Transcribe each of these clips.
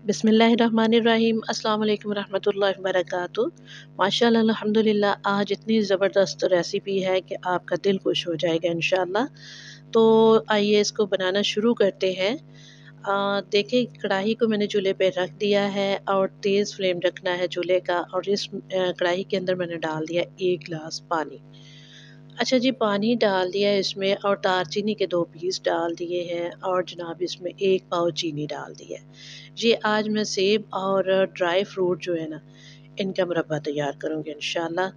बिस्मिल्लाहिर्रहमानिर्रहीम अस्सलाम वालेकुम रहमतुल्लाहि व बरकातुहू। माशाअल्लाह अल्हम्दुलिल्लाह आज इतनी ज़बरदस्त रेसिपी है कि आपका दिल खुश हो जाएगा इंशाअल्लाह। तो आइए इसको बनाना शुरू करते हैं। देखिए कढ़ाई को मैंने चूल्हे पे रख दिया है और तेज़ फ्लेम रखना है चूल्हे का और इस कढ़ाई के अंदर मैंने डाल दिया 1 गिलास पानी। अच्छा जी, पानी डाल दिया है इसमें और दालचीनी के 2 पीस डाल दिए हैं और जनाब इसमें 1 पाव चीनी डाल दिया है। ये आज मैं सेब और ड्राई फ्रूट जो है ना, इनका मुरब्बा तैयार करूँगी इंशाअल्लाह।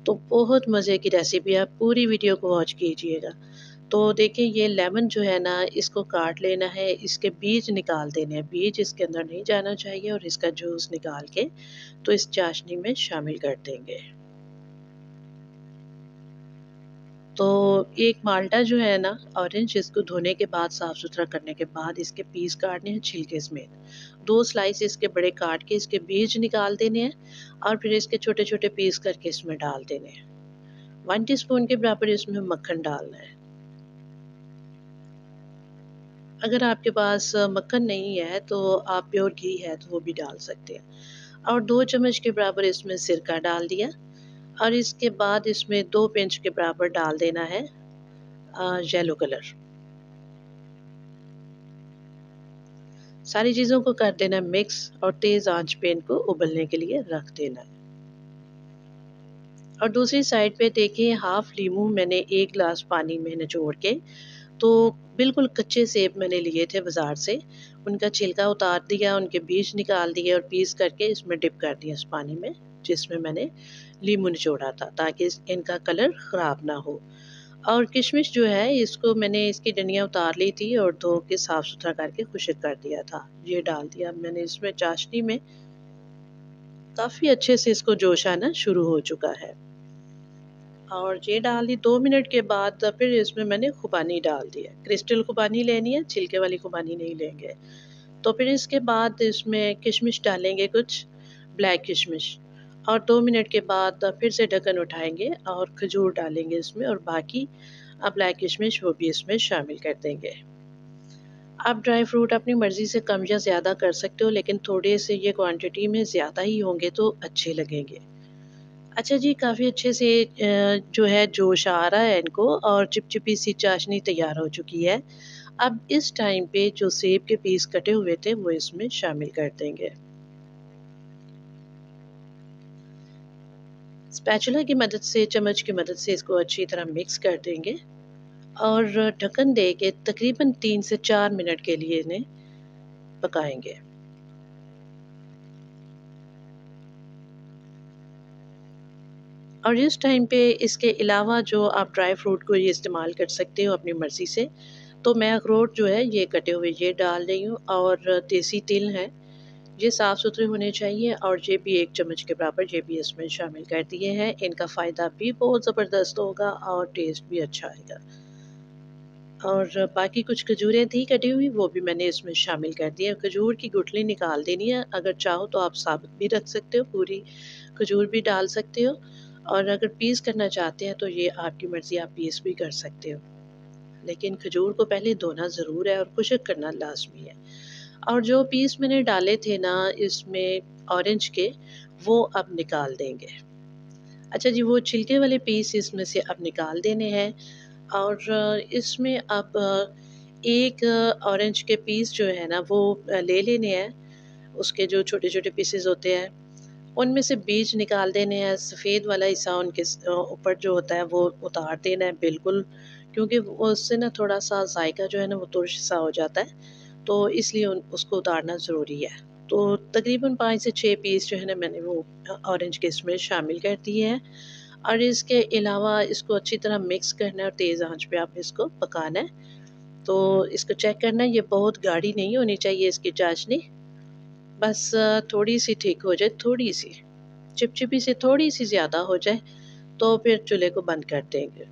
तो बहुत मज़े की रेसिपी है, आप पूरी वीडियो को वॉच कीजिएगा। तो देखिए ये लेमन जो है ना, इसको काट लेना है, इसके बीज निकाल देने हैं, बीज इसके अंदर नहीं जाना चाहिए और इसका जूस निकाल के तो इस चाशनी में शामिल कर देंगे। तो एक माल्टा जो है ना ऑरेंज, इसको धोने के बाद साफ़-सुथरा करने के बाद इसके पीस काटने हैं छिलके समेत। 2 स्लाइस इसके बड़े काट के इसके बीज निकाल देने हैं और फिर इसके छोटे-छोटे पीस करके इसमें डाल देने हैं। 1 टीस्पून के बराबर इसमें मक्खन डालना है। अगर आपके पास मक्खन नहीं है तो आप प्योर घी है तो वो भी डाल सकते हैं। और 2 चम्मच के बराबर इसमें सिरका डाल दिया और इसके बाद इसमें 2 पिंच के बराबर डाल देना है येलो कलर। सारी चीज़ों को कर देना मिक्स और तेज़ आंच पे इनको उबलने के लिए रख देना है। और दूसरी साइड पे देखिए हाफ लीमू मैंने 1 ग्लास पानी में निचोड़ के तो बिल्कुल कच्चे सेब मैंने लिए थे बाज़ार से, उनका छिलका उतार दिया, उनके बीज निकाल दिए और पीस करके इसमें डिप कर दिया उस पानी में, जिसमें मैंने लीमू निचोड़ा था ताकि इनका कलर ख़राब ना हो। और किशमिश जो है इसको मैंने इसकी डंडियाँ उतार ली थी और धो के साफ़-सुथरा करके खुश्क कर दिया था। ये डाल दिया मैंने इसमें चाशनी में, काफ़ी अच्छे से इसको जोश आना शुरू हो चुका है। और ये डाल दी 2 मिनट के बाद फिर इसमें मैंने खुबानी डाल दिया। क्रिस्टल खुबानी लेनी है, छिलके वाली खुबानी नहीं लेंगे। तो फिर इसके बाद इसमें किशमिश डालेंगे कुछ, ब्लैक किशमिश और 2 मिनट के बाद फिर से ढक्कन उठाएँगे और खजूर डालेंगे इसमें और बाकी ब्लैक किशमिश वो भी इसमें शामिल कर देंगे। आप ड्राई फ्रूट अपनी मर्ज़ी से कम या ज़्यादा कर सकते हो, लेकिन थोड़े से ये क्वांटिटी में ज़्यादा ही होंगे तो अच्छे लगेंगे। अच्छा जी, काफ़ी अच्छे से जो है जोश आ रहा है इनको और चिपचिपी सी चाशनी तैयार हो चुकी है। अब इस टाइम पे जो सेब के पीस कटे हुए थे वो इसमें शामिल कर देंगे। स्पैचुला की मदद से, चम्मच की मदद से इसको अच्छी तरह मिक्स कर देंगे और ढक्कन दे के तकरीबन 3 से 4 मिनट के लिए इन्हें पकाएँगे। और इस टाइम पे इसके अलावा जो आप ड्राई फ्रूट को ये इस्तेमाल कर सकते हो अपनी मर्ज़ी से। तो मैं अखरोट जो है ये कटे हुए ये डाल रही हूँ और देसी तिल है, ये साफ़-सुथरे होने चाहिए और ये भी 1 चम्मच के बराबर ये भी इसमें शामिल कर दिए हैं। इनका फ़ायदा भी बहुत ज़बरदस्त होगा और टेस्ट भी अच्छा आएगा। और बाकी कुछ खजूरें थी कटी हुई वो भी मैंने इसमें शामिल कर दी है। खजूर की गुठली निकाल देनी है, अगर चाहो तो आप साबुत भी रख सकते हो, पूरी खजूर भी डाल सकते हो और अगर पीस करना चाहते हैं तो ये आपकी मर्ज़ी, आप पीस भी कर सकते हो। लेकिन खजूर को पहले धोना ज़रूर है और खुश्क करना लाज़मी है। और जो पीस मैंने डाले थे ना इसमें ऑरेंज के, वो अब निकाल देंगे। अच्छा जी, वो छिलके वाले पीस इसमें से अब निकाल देने हैं और इसमें अब एक ऑरेंज के पीस जो है ना वो ले लेने हैं, उसके जो छोटे-छोटे पीसेस होते हैं, उनमें से बीज निकाल देने हैं, सफ़ेद वाला हिस्सा उनके ऊपर जो होता है वो उतार देना है बिल्कुल, क्योंकि वो उससे ना थोड़ा-सा जायका जो है ना वो तुर्श-सा हो जाता है, तो इसलिए उसको उतारना ज़रूरी है। तो तकरीबन 5 से 6 पीस जो है ना मैंने वो ऑरेंज के इसमें शामिल कर दिए हैं और इसके अलावा इसको अच्छी तरह मिक्स करना है और तेज़ आँच पे आप इसको पकाना है। तो इसको चेक करना है, ये बहुत गाढ़ी नहीं होनी चाहिए इसकी चाशनी, बस थोड़ी-सी ठीक हो जाए, थोड़ी-सी, चिपचिपी से थोड़ी-सी ज़्यादा हो जाए, तो फिर चूल्हे को बंद कर देंगे।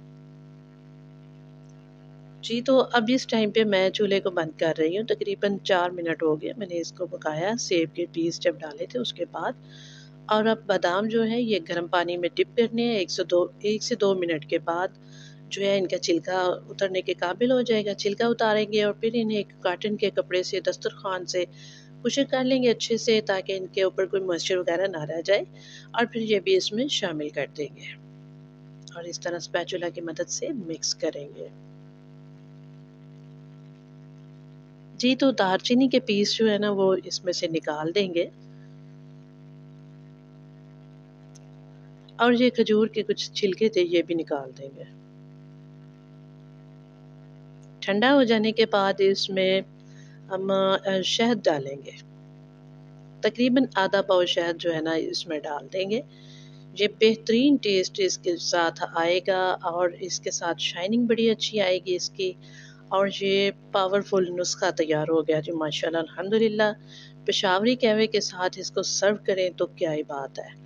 जी, तो अब इस टाइम पे मैं चूल्हे को बंद कर रही हूँ, तकरीबन 4 मिनट हो गए मैंने इसको पकाया, सेब के पीस जब डाले थे उसके बाद। और अब बादाम जो है ये गर्म पानी में डिप करने हैं, 1 से 2 मिनट के बाद जो है इनका छिलका उतरने के काबिल हो जाएगा, छिलका उतारेंगे और फिर इन्हें एक कॉटन के कपड़े से दस्तरखान से खुश्क कर लेंगे अच्छे से ताकि इनके ऊपर कोई मॉइस्चर वगैरह ना रह जाए और फिर ये भी इसमें शामिल कर देंगे और इस तरह स्पैचुला की मदद से मिक्स करेंगे। जी, तो दालचीनी के पीस जो है ना वो इसमें से निकाल देंगे और ये खजूर के कुछ छिलके थे ये भी निकाल देंगे। ठंडा हो जाने के बाद इसमें हम शहद डालेंगे। तकरीबन आधा पाव शहद जो है ना इसमें डाल देंगे। ये बेहतरीन टेस्ट इसके साथ आएगा और इसके साथ शाइनिंग बड़ी अच्छी आएगी इसकी और ये पावरफुल नुस्खा तैयार हो गया जी माशाल्लाह अल्हम्दुलिल्लाह। पेशावरी कहवे के साथ इसको सर्व करें तो क्या ही बात है।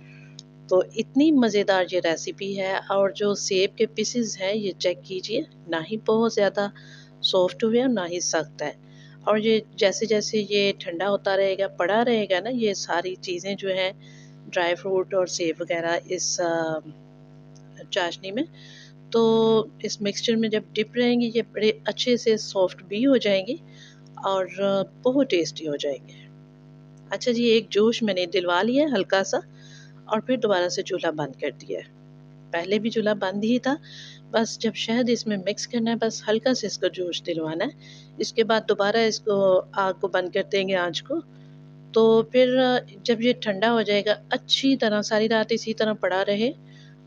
तो इतनी मज़ेदार ये रेसिपी है और जो सेब के पीसेस हैं ये चेक कीजिए, ना ही बहुत ज़्यादा सॉफ्ट हुए और ना ही सख्त है। और ये जैसे-जैसे ये ठंडा होता रहेगा, पड़ा रहेगा ना ये सारी चीज़ें जो हैं ड्राई फ्रूट और सेब वग़ैरह इस चाशनी में, तो इस मिक्सचर में जब डिप रहेंगी ये बड़े अच्छे से सॉफ्ट भी हो जाएँगी और बहुत टेस्टी हो जाएँगे। अच्छा जी, एक जोश मैंने दिलवा लिया है हल्का-सा और फिर दोबारा से चूल्हा बंद कर दिया है। पहले भी चूल्हा बंद ही था, बस जब शहद इसमें मिक्स करना है बस हल्का से इसको जोश दिलवाना है। इसके बाद दोबारा इसको आग को बंद कर देंगे आँच को, तो फिर जब ये ठंडा हो जाएगा अच्छी तरह सारी रात इसी तरह पड़ा रहे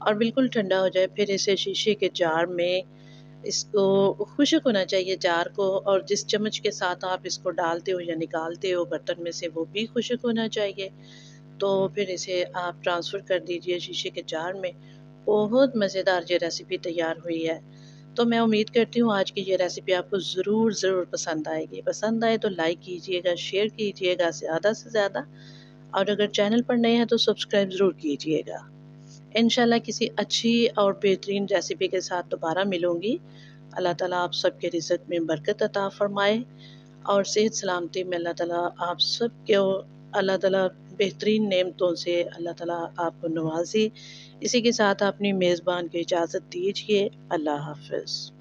और बिल्कुल ठंडा हो जाए फिर इसे शीशे के जार में इसको खुश्क होना चाहिए जार को और जिस चम्मच के साथ आप इसको डालते हो या निकालते हो बर्तन में से वो भी खुश्क होना चाहिए। तो फिर इसे आप ट्रांसफ़र कर दीजिए शीशे के जार में। बहुत मज़ेदार ये रेसिपी तैयार हुई है। तो मैं उम्मीद करती हूँ आज की ये रेसिपी आपको ज़रूर पसंद आएगी। पसंद आए तो लाइक कीजिएगा, शेयर कीजिएगा ज़्यादा से ज़्यादा और अगर चैनल पर नए हैं तो सब्सक्राइब ज़रूर कीजिएगा। इंशाल्लाह किसी अच्छी और बेहतरीन रेसिपी के साथ दोबारा मिलूँगी। अल्लाह ताला आप सबके रिज़्क़ में बरकत अता फ़रमाए और सेहत सलामती में अल्लाह ताला आप सबको अल्लाह ताला बेहतरीन नेमतों से अल्लाह ताला आपको नवाज़े। इसी के साथ अपनी मेज़बान को इजाज़त दीजिए। अल्लाह हाफ़िज़।